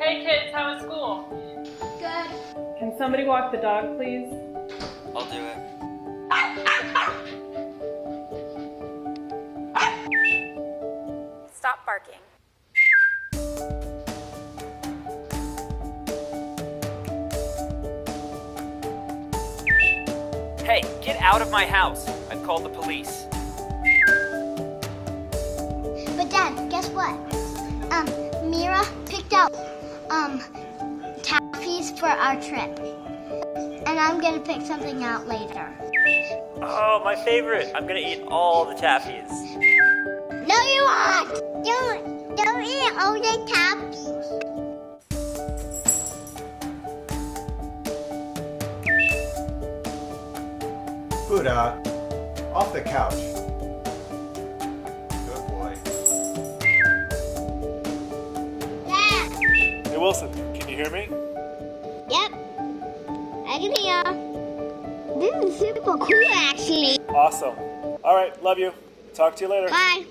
Hey kids, how was school? Good. Can somebody walk the dog, please? I'll do it. Stop barking. Hey, get out of my house. I've called the police. But Dad, guess what? Mira picked out tappies for our trip. And I'm gonna pick something out later. Oh, my favorite. I'm gonna eat all the taffies. No, you won't! Don't eat all the tappies. Buddha, off the couch. Good boy. Dad! Hey Wilson, can you hear me? Yep. I can hear. This is super cool, actually. Awesome. All right, love you. Talk to you later. Bye.